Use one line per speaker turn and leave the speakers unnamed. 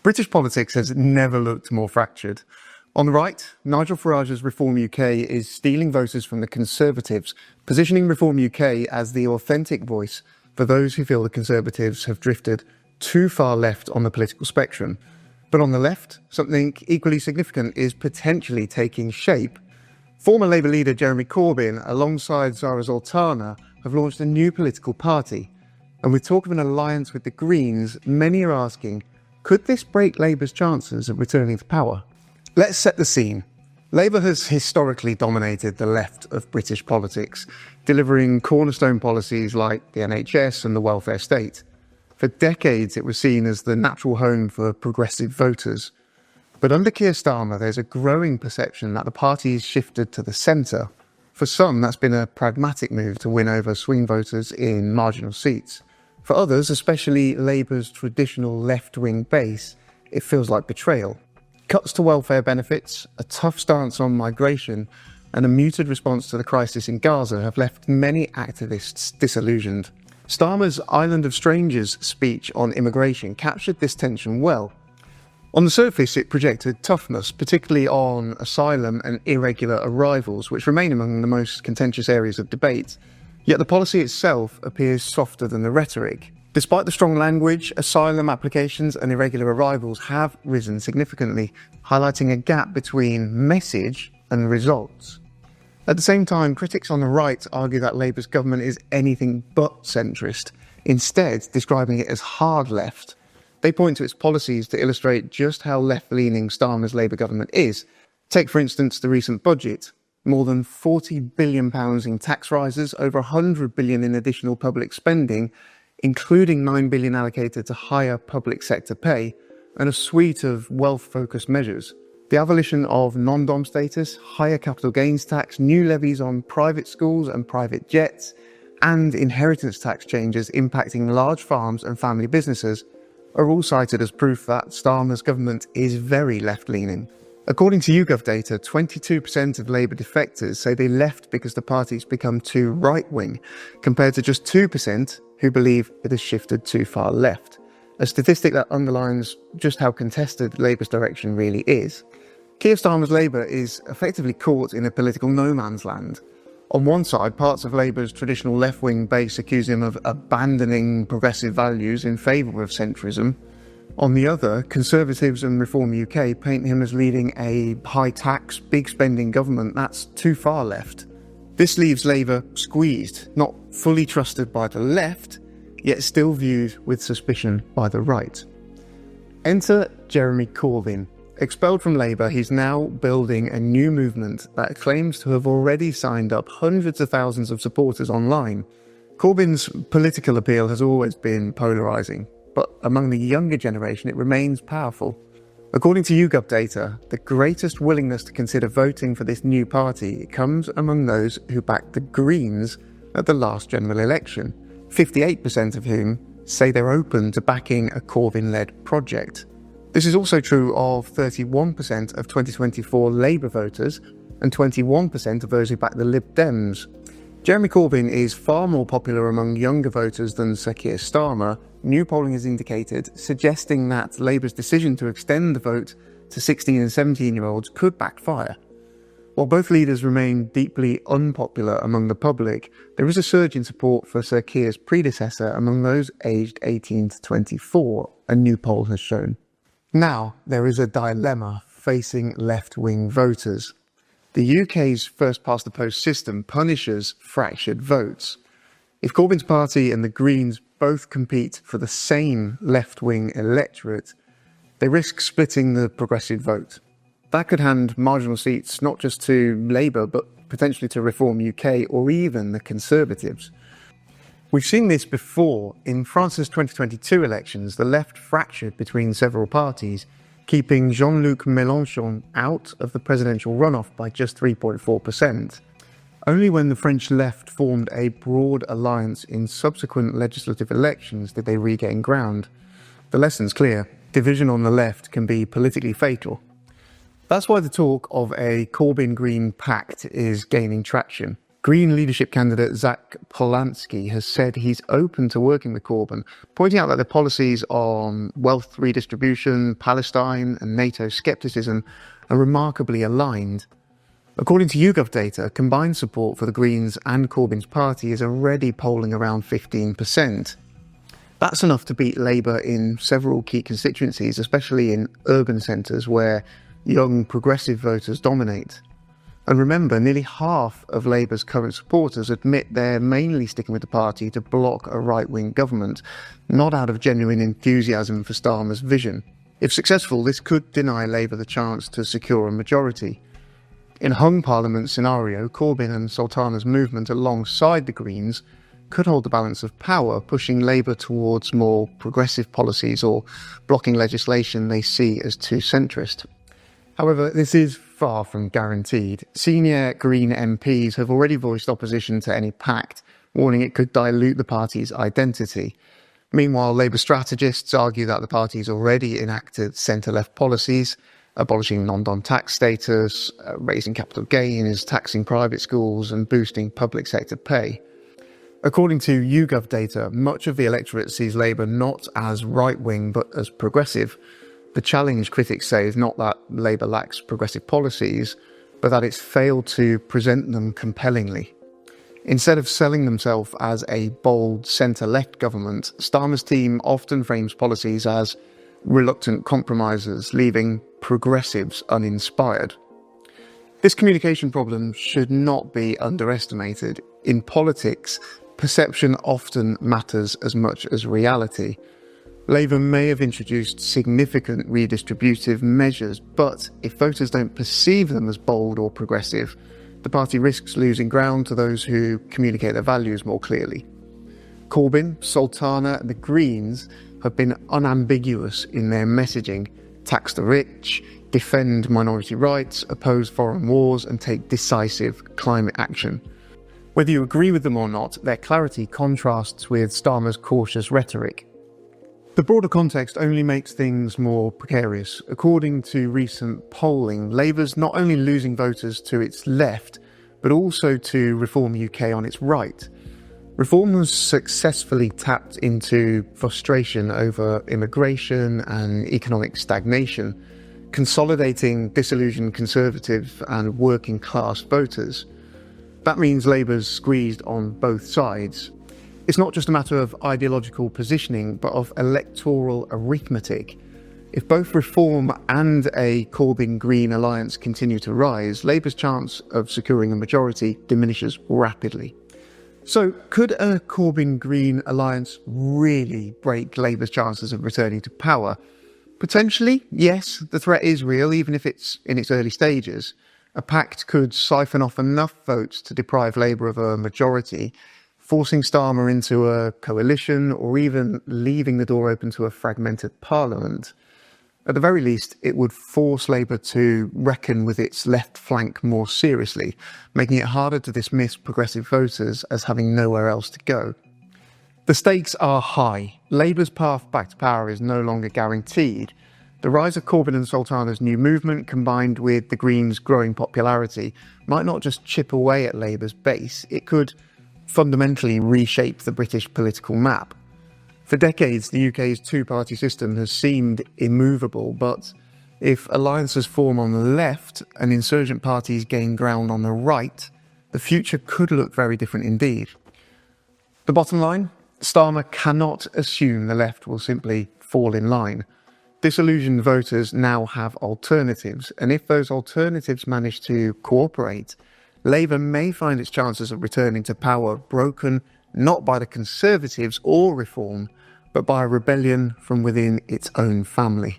British politics has never looked more fractured. On the right, Nigel Farage's Reform UK is stealing voters from the Conservatives, positioning Reform UK as the authentic voice for those who feel the Conservatives have drifted too far left on the political spectrum. But on the left, something equally significant is potentially taking shape. Former Labour leader Jeremy Corbyn, alongside Zara Sultana, have launched a new political party. And with talk of an alliance with the Greens, many are asking, could this break Labour's chances of returning to power? Let's set the scene. Labour has historically dominated the left of British politics, delivering cornerstone policies like the NHS and the welfare state. For decades, it was seen as the natural home for progressive voters. But under Keir Starmer, there's a growing perception that the party has shifted to the centre. For some, that's been a pragmatic move to win over swing voters in marginal seats. For others, especially Labour's traditional left-wing base, it feels like betrayal. Cuts to welfare benefits, a tough stance on migration, and a muted response to the crisis in Gaza have left many activists disillusioned. Starmer's Island of Strangers speech on immigration captured this tension well. On the surface, it projected toughness, particularly on asylum and irregular arrivals, which remain among the most contentious areas of debate. Yet the policy itself appears softer than the rhetoric. Despite the strong language, asylum applications and irregular arrivals have risen significantly, highlighting a gap between message and results. At the same time, critics on the right argue that Labour's government is anything but centrist, instead describing it as hard left. They point to its policies to illustrate just how left-leaning Starmer's Labour government is. Take, for instance, the recent budget. More than £40 billion in tax rises, over £100 billion in additional public spending, including £9 billion allocated to higher public sector pay, and a suite of wealth-focused measures. The abolition of non-dom status, higher capital gains tax, new levies on private schools and private jets, and inheritance tax changes impacting large farms and family businesses are all cited as proof that Starmer's government is very left-leaning. According to YouGov data, 22% of Labour defectors say they left because the party's become too right-wing, compared to just 2% who believe it has shifted too far left, a statistic that underlines just how contested Labour's direction really is. Keir Starmer's Labour is effectively caught in a political no-man's land. On one side, parts of Labour's traditional left-wing base accuse him of abandoning progressive values in favour of centrism. On the other, Conservatives and Reform UK paint him as leading a high-tax, big-spending government that's too far left. This leaves Labour squeezed, not fully trusted by the left, yet still viewed with suspicion by the right. Enter Jeremy Corbyn. Expelled from Labour, he's now building a new movement that claims to have already signed up hundreds of thousands of supporters online. Corbyn's political appeal has always been polarising, but among the younger generation it remains powerful. According to YouGov data, the greatest willingness to consider voting for this new party comes among those who backed the Greens at the last general election, 58% of whom say they're open to backing a Corbyn-led project. This is also true of 31% of 2024 Labour voters and 21% of those who back the Lib Dems. Jeremy Corbyn is far more popular among younger voters than Sir Keir Starmer, new polling has indicated, suggesting that Labour's decision to extend the vote to 16 and 17-year-olds could backfire. While both leaders remain deeply unpopular among the public, there is a surge in support for Sir Keir's predecessor among those aged 18 to 24, a new poll has shown. Now, there is a dilemma facing left-wing voters. The UK's first-past-the-post system punishes fractured votes. If Corbyn's party and the Greens both compete for the same left-wing electorate, they risk splitting the progressive vote. That could hand marginal seats not just to Labour, but potentially to Reform UK or even the Conservatives. We've seen this before. In France's 2022 elections, the left fractured between several parties, keeping Jean-Luc Mélenchon out of the presidential runoff by just 3.4%. Only when the French left formed a broad alliance in subsequent legislative elections did they regain ground. The lesson's clear. Division on the left can be politically fatal. That's why the talk of a Corbyn-Green pact is gaining traction. Green leadership candidate Zach Polanski has said he's open to working with Corbyn, pointing out that their policies on wealth redistribution, Palestine and NATO scepticism are remarkably aligned. According to YouGov data, combined support for the Greens and Corbyn's party is already polling around 15%. That's enough to beat Labour in several key constituencies, especially in urban centres where young progressive voters dominate. And remember, nearly half of Labour's current supporters admit they're mainly sticking with the party to block a right-wing government, not out of genuine enthusiasm for Starmer's vision. If successful, this could deny Labour the chance to secure a majority. In a hung parliament scenario, Corbyn and Sultana's movement alongside the Greens could hold the balance of power, pushing Labour towards more progressive policies or blocking legislation they see as too centrist. However, this is far from guaranteed. Senior Green MPs have already voiced opposition to any pact, warning it could dilute the party's identity. Meanwhile, Labour strategists argue that the party's already enacted centre-left policies, abolishing non-dom tax status, raising capital gains, taxing private schools and boosting public sector pay. According to YouGov data, much of the electorate sees Labour not as right-wing but as progressive. The challenge, critics say, is not that Labour lacks progressive policies, but that it's failed to present them compellingly. Instead of selling themselves as a bold centre-left government, Starmer's team often frames policies as reluctant compromisers, leaving progressives uninspired. This communication problem should not be underestimated. In politics, perception often matters as much as reality. Labour may have introduced significant redistributive measures, but if voters don't perceive them as bold or progressive, the party risks losing ground to those who communicate their values more clearly. Corbyn, Sultana and the Greens have been unambiguous in their messaging: tax the rich, defend minority rights, oppose foreign wars and take decisive climate action. Whether you agree with them or not, their clarity contrasts with Starmer's cautious rhetoric. The broader context only makes things more precarious. According to recent polling, Labour's not only losing voters to its left, but also to Reform UK on its right. Reform was successfully tapped into frustration over immigration and economic stagnation, consolidating disillusioned Conservative and working class voters. That means Labour's squeezed on both sides. It's not just a matter of ideological positioning, but of electoral arithmetic. If both Reform and a Corbyn-Green alliance continue to rise, Labour's chance of securing a majority diminishes rapidly. So, could a Corbyn-Green alliance really break Labour's chances of returning to power? Potentially, yes, the threat is real, even if it's in its early stages. A pact could siphon off enough votes to deprive Labour of a majority, forcing Starmer into a coalition or even leaving the door open to a fragmented parliament. At the very least, it would force Labour to reckon with its left flank more seriously, making it harder to dismiss progressive voters as having nowhere else to go. The stakes are high. Labour's path back to power is no longer guaranteed. The rise of Corbyn and Sultana's new movement, combined with the Greens' growing popularity, might not just chip away at Labour's base, it could fundamentally reshape the British political map. For decades, the UK's two-party system has seemed immovable, but if alliances form on the left and insurgent parties gain ground on the right, the future could look very different indeed. The bottom line? Starmer cannot assume the left will simply fall in line. Disillusioned voters now have alternatives, and if those alternatives manage to cooperate, Labour may find its chances of returning to power broken not by the Conservatives or Reform, but by a rebellion from within its own family.